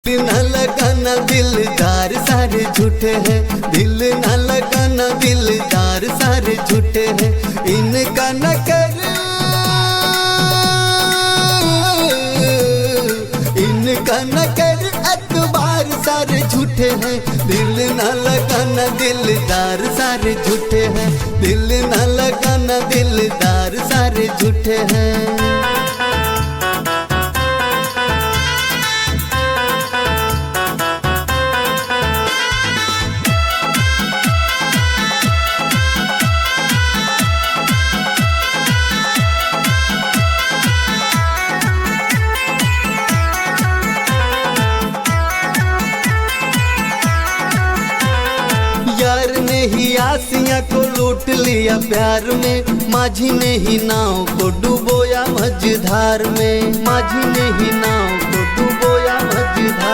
दिल न लगाना दिलदार सारे झूठे हैं, दिल न लगाना दिलदार सारे झूठे हैं। इनका न कर, इनका न कर एतबार सारे झूठे हैं। दिल न लगाना दिलदार सारे झूठे हैं, दिल न लगाना दिलदार सारे झूठे हैं। यार ने ही आसिया को लूट लिया प्यार में, माझी ने ही नाव को डुबोया मझधार में, माझी ने ही नाव को डुबोया मझधार।